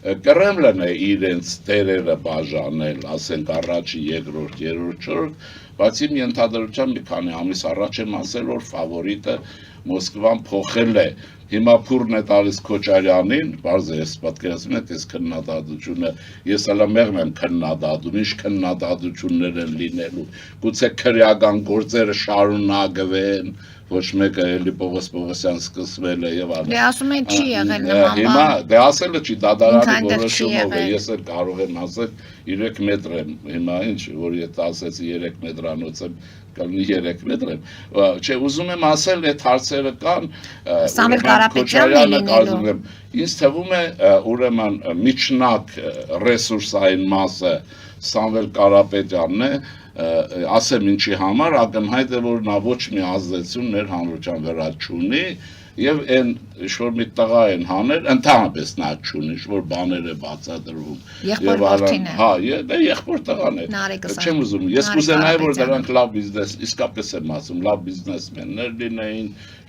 Կռեմլն է իրենց տերերը բաժանել, ասենք առաջի, երկրորդ, երրորդ, չորրորդ, բայց իմ ենթադրությամբ մի քանի ամիս առաջ եմ ասել, որ ֆավորիտը Մոսկվան փոխել է։ Հիմա փուրն է տալիս Քոչարյանին, բարձ է, ես պատկերացնում եք այս քննադատությունը, ես հələ մեղմ եմ քննադատում, ինչ քննադատություններ են լինելու, գուցե քրեական գործերը շարունակվեն, ոչ մեկը էլի Պողոս Պողոսյան սկսվել է եւ այլն։ Դե ասում են չի եղել նման բան։ Հիմա դե ասելը չի, դատարանի որոշումով է, ես էլ կարող եմ ասել 3 մետր եմ, հիմա ինչ, որ եթե ասեցի 3 մետրանոց եմ, կլինի 3 մետր եմ, չէ, ուզում եմ ասել, այդ հարցերը կան, Սամվել Կարապետյանն է լինելու։ Ինձ թվում է, ուրեմն միջնակ ռեսուրսային մասը Սամվել Կարապետյանն է, ասեմ ինչի համար, ակնհայտ է, որ նա ոչ մի ազդեցություն մեր հանրության վրա չունի եւ այն ինչ-որ մի տղա են հանել, ընդհանրապես նա չունի, ինչ-որ բաներ է բացատրվում եւ այլն։ Հա, դե եղբոր տղան է։ Չեմ ուզում, ես կուզենայի, որ դրանք լավ բիզնես, իսկապես եմ ասում, լավ բիզնեսմեններ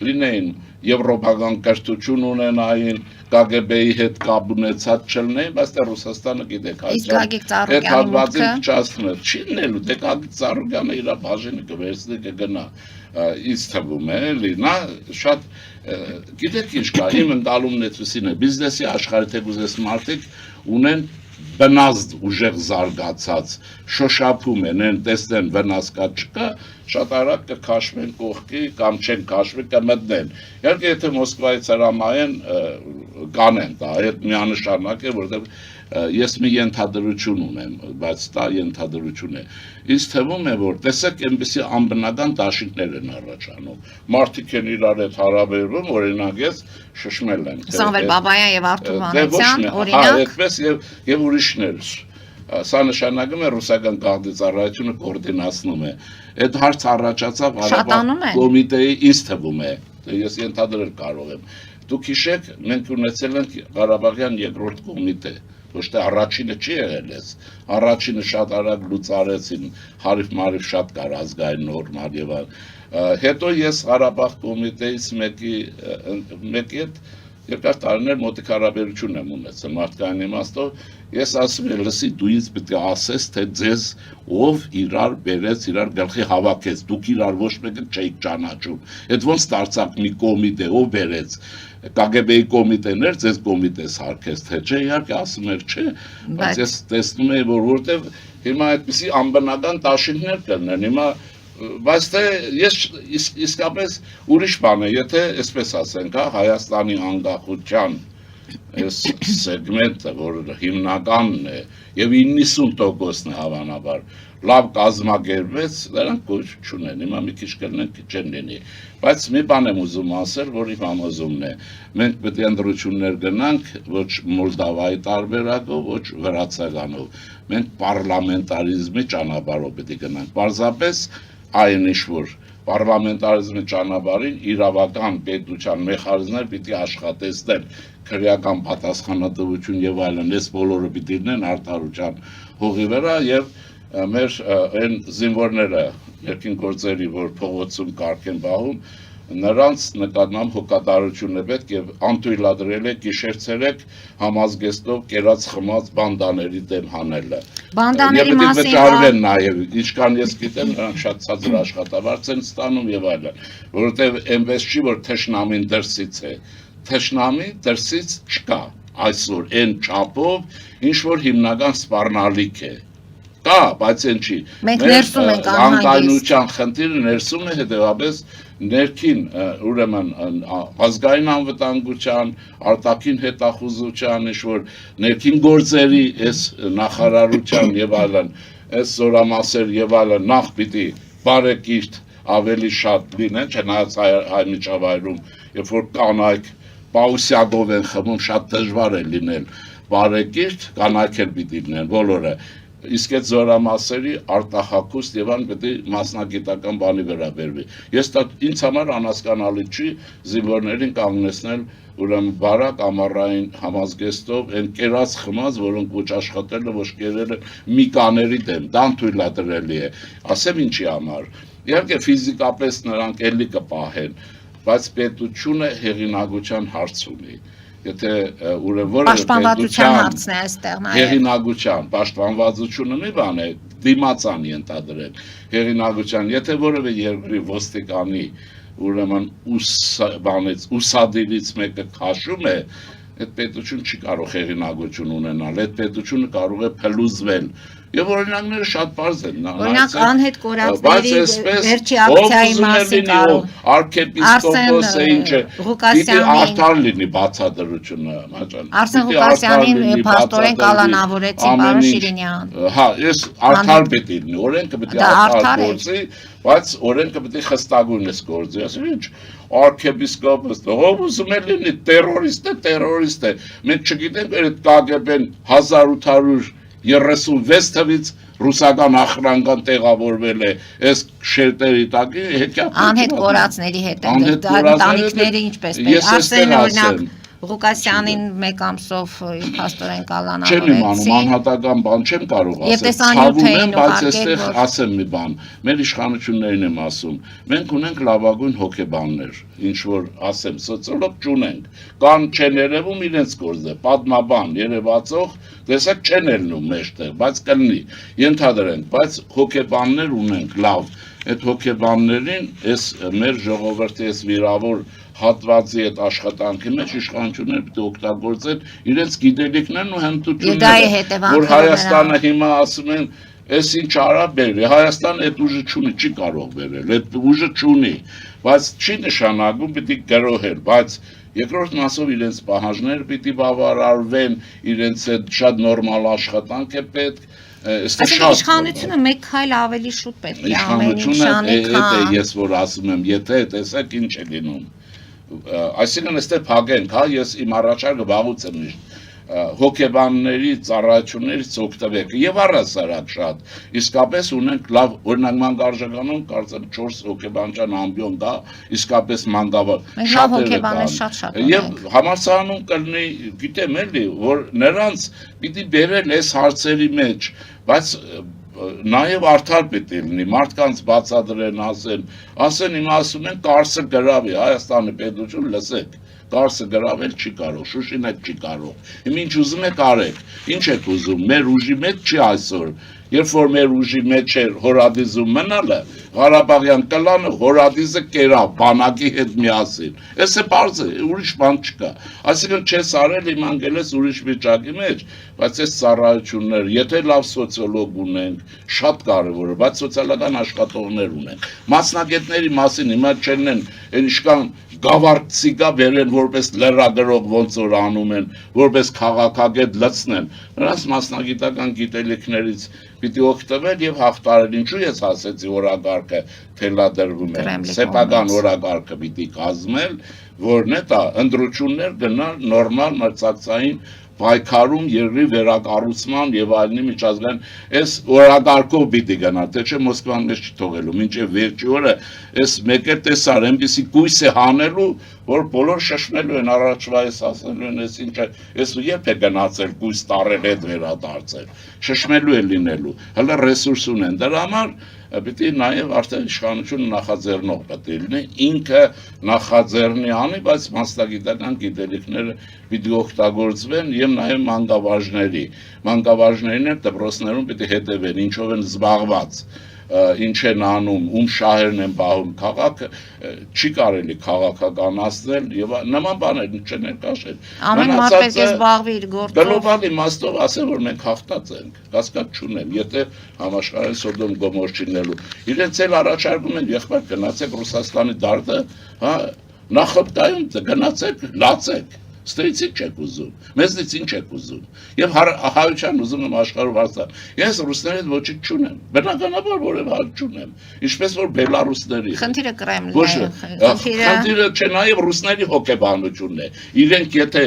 լինեին, եվրոպական կրթություն ունենային, KGB-ի հետ կապ ունեցած չլինեին, բայց դե Ռուսաստանը գիտեք, այդ հատվածին փչացնել, չի լինելու, դե Գագիկ Ծառուկյանը իր բաժինը կվերցնի կգնա, ինձ թվում է, նա շատ գիտեք ինչ կա, իմ ընկալումն այդպեսին է, բիզնեսի աշխարհի թեկուզ մարդիկ ունեն բնազդ ուժեղ զարգացած, շոշափում են, են տեսնեն վնաս կա չկա, շատ արագ կքաշվեն կողքի կամ չեն քաշվի կմտնեն։ Իհարկե եթե Մոսկվայից հրամայեն կանեն դա, այդ միանշանակ է, որտեղ ես մի ենթադրություն ունեմ, բայց դա ենթադրություն է։ Ինձ թվում է, որ տեսեք այնպեսի անբնական դաշինքներ են առաջանում։ Մարդիկ են իրար հետ հարաբերվում, օրինակ ես շշմել եմ։ Սամվել Բաբայան եւ Արթուր Վանեցյան, օրինակ։ Հա, այդպես եւ ուրիշներ։ Սա նշանակում է ռուսական քաղաքացիությունը կոորդինացնում է։ Այդ հարց առաջացավ Արաբական կոմիտեի, ինձ թվում է, ես ենթադրել կարող եմ։ Դուք հիշեք, մենք ունեցել ենք Ղարաբաղյան երկրորդ կոմիտե, ոչ թե առաջինը չի եղել ես, առաջինը շատ արագ լուծարեցին, հարիվ-մարիվ շատ կար ազգային նորմալ եւ հետո ես Ղարաբաղ կոմիտեից մեկի հետ երկար տարիներ մոտիկ հարաբերություն եմ ունեցել մարդկային իմաստով, ես ասում եմ, լսի, դու ինձ պետք է ասես, թե ձեզ ով իրար բերեց, իրար գլխի հավաքեց, դուք իրար ոչ մեկը չէիք ճանաչում, այդ ոնց դարձավ մի կոմիտե, ով բերեց, KGB-ի կոմիտեներ, ձեզ կոմիտես հարկեց, թե չէ, իհարկե ասում էր չէ, բայց ես տեսնում եմ, որ որտեվ հիմա այդպիսի անբնական դաշինքներ կլինեն, հիմա բայց թե ես իսկապես ուրիշ բան է, եթե այսպես ասենք, Հայաստանի անկախության սեգմենտը, որ հիմնականն է եւ 90%-ն է հավանաբար լավ կազմակերպվեց, դրանք ոչ չունեն, հիմա մի քիչ կլինեն, չեն լինի, բայց մի բան եմ ուզում ասել, որ իմ համոզումն է, մենք պետք է ընտրություններ գնանք, ոչ Մոլդովայի տարբերակով, ոչ Վրացականով, մենք պարլամենտարիզմի ճանապարհով պետք է գնանք, պարզապես այն ինչ որ պարլամենտարիզմի ճանապարհին իրավական պետության մեխանիզմներ պիտի աշխատեցնեն, քրեական պատասխանատվություն եւ այլն, այս բոլորը պիտի լինեն արդարության հողի վրա եւ մեր այն զինվորները ներքին գործերի, որ փողոցում կարգ են պահում, նրանց նկատմամբ հոգատարություն է պետք եւ անթույլատրել է գիշեր-ցերեկ համազգեստով կերած խմած բանդաների դեմ հանելը։ Բանդաների մասին վճարվեն նաեւ, ինչքան ես գիտեմ, նրանք շատ ցածր աշխատավարձ են ստանում եւ այլն, որովհետեւ այնպես չի, որ թշնամին դրսից է, թշնամի դրսից չկա, այսօր այն չափով, ինչ որ հիմնական սպառնալիք է։ Կա, բայց այն չի։ Մենք ներսում ենք անկայունության խնդիրը ներսում է, հետեւաբար ներքին ուրեմն ազգային անվտանգության, արտաքին հետախուզության, ինչ-որ ներքին գործերի այս նախարարության եւ այլն, այս զորամասեր եւ այլն նախ պիտի բարեկիրթ ավելի շատ լինեն, չնայած հայ միջավայրում, երբ որ կանայք պաուսյագով են խմում, շատ դժվար է լինել բարեկիրթ, կանայք էլ պիտի լինեն բոլորը։ Իսկ այդ զորամասերի արտահակուստ եւ ան պետք է մասնագիտական բանի վրա բերվի։ Ես դա ինձ համար անհասկանալի չի զինվորներին կանգնեցնել ուրեմն բարակ ամառային համազգեստով այն կերած խմած, որոնք ոչ աշխատել են, ոչ կերել են միկաների դեմ, դա անթույլատրելի է։ Ասեմ ինչի համար։ Իհարկե ֆիզիկապես նրանք էլի կպահեն, բայց պետությունը հեղինակության հարց ունի։ եթե ուրեմն պաշտպանվածության հարցն է այստեղ նաև հեղինակության պաշտպանվածությունը մի բան է դիմացան ենթադրել հեղինակության եթե որևէ երկրի ոստիկանի ուրեմն ուսադիրից մեկը քաշում է այդ պետություն չի կարող հեղինակություն ունենալ այդ պետությունը կարող է փլուզվել Եվ օրինակները շատ պարզ են Օրինակ անհետ կորածների վերջի ակցիայի մասին կարող Արքեպիսկոպոսը ինչը պիտի արդար լինի բացատրությունը Արսեն Ղուկասյանին փաստորեն կալանավորեցին պարոն Շիրինյան Հա, ես արդար պետք է լինի օրենքը պետք է արդար գործի բայց օրենքը պետք է խստագույնս գործի ասել ինչ Արքեպիսկոպոսը ով ուզում է լինի terrorist է մենք չգիտենք այդ KGB-ն 1836 թվից ռուսական ախրանական տեղավորվել է այս շերտերի տակի անհետ կորածների հետ ընտանիքները ինչպես Արսեն օրինակ Ղուկասյանին մեկ ամսով փաստորեն կալանավորեցին Չեմ իմանում անհատական բան չեմ կարող ասել ցավում եմ բայց այստեղ ասեմ մի բան մեր իշխանություններին եմ ասում մենք ունենք լավագույն հոգեբաններ ինչ որ ասեմ սոցիոլոգ չունենք կան չեն երևում իրենց գործը պատմաբան երևացող տեսակ չեն ելնում մեջտեղ բայց կլինի ենթադրենք բայց հոգեբաններ ունենք լավ այդ հոգեբաններին այս մեր ժողովրդի այս վիրավոր հատվածի այդ աշխատանքի մեջ իշխանությունները պետք է օգտագործեն իրենց գիտելիքներն ու հմտությունները որ Հայաստանը հիմա ասում են Այս ինչ արա բերի Հայաստանը այդ ուժը չունի չի կարող բերել այդ ուժը չունի բայց չի նշանակում պիտի գրոհել բայց երկրորդ մասով իրենց պահանջները պիտի բավարարվեն իրենց այդ շատ նորմալ աշխատանք է պետք Իշխանությունը մեկ քայլ ավելի շուտ պետք է Իշխանությունը ես որ ասում եմ եթե տեսեք ինչ է լինում Այսինքն այստեղ փակենք, հա, ես իմ առաջարկը վաղուց եմ միշտ հոգեբանների ծառայություններից օգտվեք եւ առասարակ շատ իսկապես ունենք լավ օրինակ մանկարժականում կարծեմ 4 հոգեբանական ամբիոն կա իսկապես մանկավար շատ եւ համալսարանում կլինի գիտեմ էլի որ նրանց պիտի բերել այս հարցերի մեջ բայց Նաև արդար պետք է լինի, մարդկանց բացատրեն, ասեն իմ ասում են Կարսը գրավի, Հայաստանի պետություն լսեք, Կարսը գրավել չի կարող, Շուշին էլ չի կարող, հիմա ինչ ուզում եք արեք, ինչ եք ուզում, մեր ուժի մեջ չի այսօր, երբ որ մեր ուժի մեջ էր հորադիզում մնալը, Ղարաբաղյան կլանը հորադիզը կերավ, բանակի հետ միասին, այս է պարզ է, ուրիշ բան չկա, այսինքն չես արել իմ անգել ես ուրիշ վիճակի մեջ, բայց այս ծառայություններ, եթե լավ սոցիոլոգ ունենք, շատ կարևոր է, բայց սոցիալական աշխատողներ ունենք, մասնագետների մասին հիմա չեն ինչքան գավառցի կա վերեն որպես լրագրող ոնց որ անում են, որպես քաղաքագետ լցնեն, նրանց մասնագիտական գիտելիքներից պիտի օգտվել եւ հաղթարել, ինչու ես ասեցի օրագարկը թելադրվում է, սեփական օրագարկը պիտի կազմել, որն է դա ընդրություններ գնալ նորմալ մրցակցային պայքարում երկրի վերակառուցման եւ այլնի միջազգային այս օրագարկով պիտի գնա թե չէ Մոսկվան մեզ չի թողելու մինչեւ վերջի օրը այս մեկը տեսար այնպեսի կույս է հանելու որ բոլոր շշնելու են առաջվա էս ասելու են այս ինչը այս երբ է գնացել կույս տարել հետ վերադարձել շշնելու է լինելու հələ ռեսուրս ունեն դրա համար Պիտի նաև արդեն իշխանությունը նախաձեռնող պետք է լինի, ինքը նախաձեռնի անի, բայց մասնագիտական գիտելիքները պիտի օգտագործվեն եւ նաև մանկավարժներին էլ դպրոցներում պիտի հետևեն, ինչով են զբաղված, ինչ են անում, ում շահերն են պահում քաղաքը, չի կարելի քաղաքականացնել եւ նման բաներ չեն ներկայացել։ Ամեն մարդ պետք է զբաղվի իր գործով։ Գլոբալ իմաստով ասեմ, որ մենք հաղթած ենք, կասկած չունեմ, եթե համաշխարհային Սոդոմ Գոմոր չինելու։ Իրենց էլ առաջարկում են եղբայր գնացեք Ռուսաստանի դարդը, հա, նախապտայում գնացեք, լացեք։ Ստերիցիկ չեք ուզում, մեզնից ինչ եք ուզում, և հայության ուզում եմ աշխարհով հարցան, ես ռուսների հետ ոչինչ չունեմ, բնականաբար որև հարց չունեմ, ինչպես որ բելարուսների Խնդիրը Կրեմլն է, խնդիրը չէ նաև ռուսների հոգեբանությունն է, իրենք եթե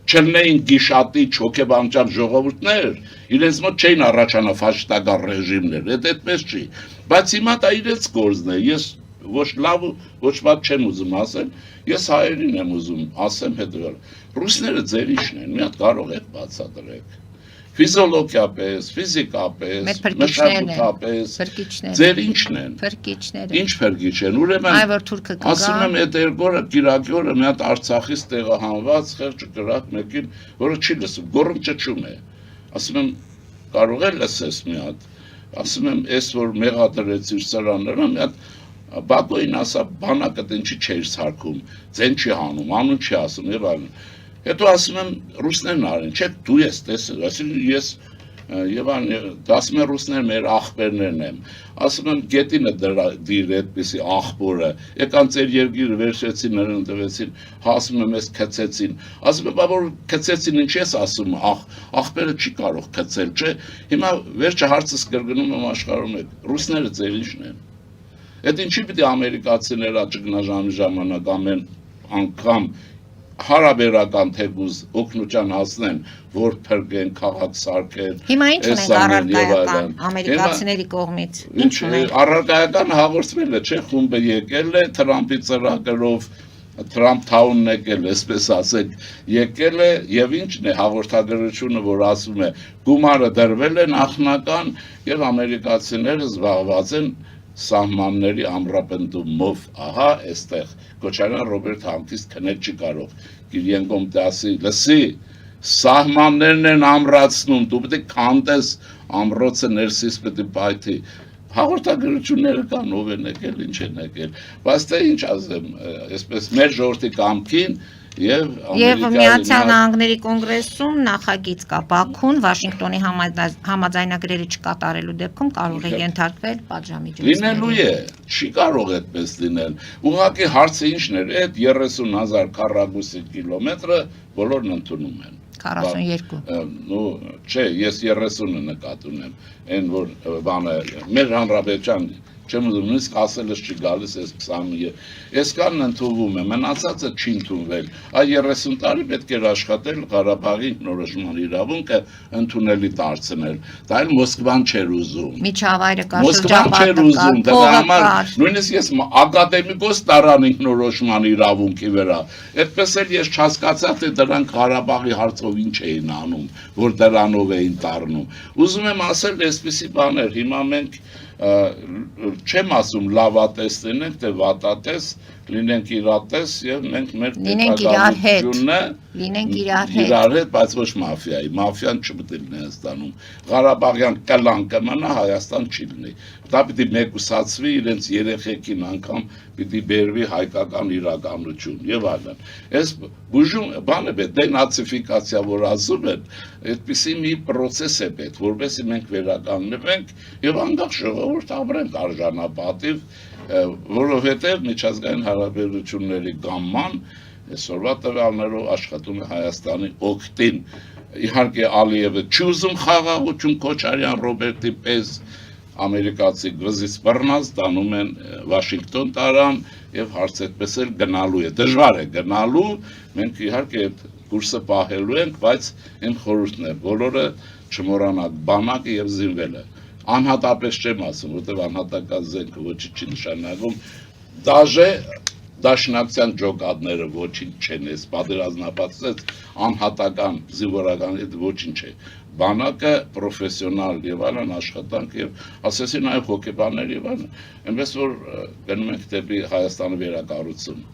չլնեին գիշատիչ հոգեբանության ժողովուրդներ, իրենց մոտ չէին առաջանա ֆաշիստական ռեժիմներ, այդպես չի, բայց հիմա դա իրենց գործն է, ես ոչ լավ ոչ բաց չեմ ուզում ասել, ես հայերին եմ ուզում ասեմ հետևյալ Ռուսները ձեր իշն են, մի հատ կարող եք բացատրեք։ Ֆիզիոլոգիապես, ֆիզիկապես, մշակութապես, ձեր ինչն են։ Ինչ փրկիչ են։ Ուրեմն ասում եմ այդ երկորը Կիրակի օրը մի հատ Արցախից տեղահանված խեղճ կրակ մեկին, որը չի լսում, գոռում ճճում է։ Ասում եմ կարող է լսես մի հատ։ Ասում եմ այս որ մեղադրեցիր սրանները մի հատ Բակոին ասա բանակը դենչի չէր սարքում, ձեն չի հանում, անուն չի ասում եւ այլն։ Հետո ասում եմ ռուսներն արեն, չէ՞ դու ես տեսել, ասում ես եւ ասում եմ ռուսներ մեր ախպերներն են։ Ասում եմ գետինը դիր այդպեսի ախպորը, եկան ծեր երկիրը վերջեցին նրան տվեցին, ասում եմ ես քծեցին։ Ասում եմ որ քծեցին ինչ ես ասում, ախպերը չի կարող քծել, չէ՞։ Հիմա վերջը հարցս կրկնում եմ աշխարհում եք, ռուսները ձեր ինչն են։ Այդ ինչի պիտի ամերիկացիները ճգնաժամի ժամանակ ամեն անգամ հարաբերական թեկուզ օգնության հասնեն, որ փրկեն քաղաք սարքեն։ Հիմա ինչ ունենք առարկայական ամերիկացիների կողմից։ Ինչ ունենք։ Առարկայական հաղորդվել է, չէ՞, խումբը եկել է Թրամփի ծրագրով, Թրամփ Թաունն եկել է, այսպես ասենք, եկել է եւ ինչն է հաղորդագրությունը, որ ասում է գումարը դրվել է նախնական եւ ամերիկացիները զբաղված են սահմանների ամրապնդումով, ահա այստեղ Քոչարյան Ռոբերտ Համքից քնել չի կարող, Կիրիենկոմ դասի, լսի, սահմաններն են ամրացնում, դու պետք է քանդես ամրոցը ներսից պետք է պայթի, հաղորդագրությունները կան, ով են եկել, ինչ են եկել, բայց թե ինչ ասեմ, այսպես մեր ժողովրդի կամքին Եվ Միացյալ Նահանգների կոնգրեսում նախագիծ կա Բաքուն Վաշինգտոնի համաձայնագրերը չկատարելու դեպքում կարող է ենթարկվել պատժամիջոցների։ Լինելու է, չի կարող այդպես լինել։ Ուղղակի հարցը ինչն էր, այդ 30,000 քառակուսի կիլոմետրը բոլորն ընդունում են։ 42։ Ну, չէ, ես 30-ը նկատ ունեմ, այն որ բանը մեր հանրապետության չեմ ուզում նույնիսկ ասելս չի գալիս այս 20-ը։ Այսքանն ընդունվում է, մնացածը չի ընդունվել։ Այ 30 տարի պետք էր աշխատել Ղարաբաղի նորոշման իրավունքը ընդունելի դարձնել։ Դա էլ Մոսկվան չէր ուզում։ Միջավայրը կա, շրջապատը կա, դրա համար նույնիսկ ես ակադեմիկոս տարան ինքնորոշման իրավունքի վրա։ Այդպես էլ ես չհասկացա, թե դրանք Ղարաբաղի հարցով ինչ էին անում, որ դրանով էին տառնում։ Ուզում եմ ասել այսպիսի բաներ, հիմա մենք չեմ ասում լավատես լինենք, թե վատատես, լինենք իրատես եւ մենք մեր պետականությունը լինենք իրար հետ, բայց ոչ մաֆիայի, մաֆիան չպետք է լինի Հայաստանում, Ղարաբաղյան կլան կմնա, Հայաստան չի լինի, դա պիտի մեկուսացվի իրենց երեխեքին անգամ պիտի բերվի հայկական իրականություն եւ այլն, այս բուժում բանը է, դենացիֆիկացիա, որ ասում են, այդպիսի մի process է պետք, որովհետեւ մենք վերականգնվենք եւ անկախ ժողովուրդ ապրենք արժանապատիվ, որովհետեւ միջազգային հարաբերությունների գամման այսօրվա տվյալներով աշխատում է Հայաստանի օգտին։ Իհարկե Ալիևը չուզում խաղաղություն Քոչարյան Ռոբերտի պես ամերիկացի գզից բռնած դանում են Վաշինգտոն տարան եւ հարց այդպես էլ գնալու է։ Դժվար է գնալու, մենք իհարկե այդ կուրսը պահելու ենք, բայց այն խորհուրդն է, բոլորը չմոռանաք բանակը եւ զինվելը։ Անհատապես չեմ ասում, որտեղ անհատական զենքը ոչինչ չի նշանակում, դաժե Դաշնակցության ջոկատները ոչինչ չեն, այս պատերազմապատից անհատական զինվորական այդ ոչինչ է։ Բանակը պրոֆեսիոնալ եւ այլն աշխատանք եւ ասեցի նաեւ հոգեբաններ եւ այլն, այնպես որ գնում ենք դեպի Հայաստանի վերակառուցում։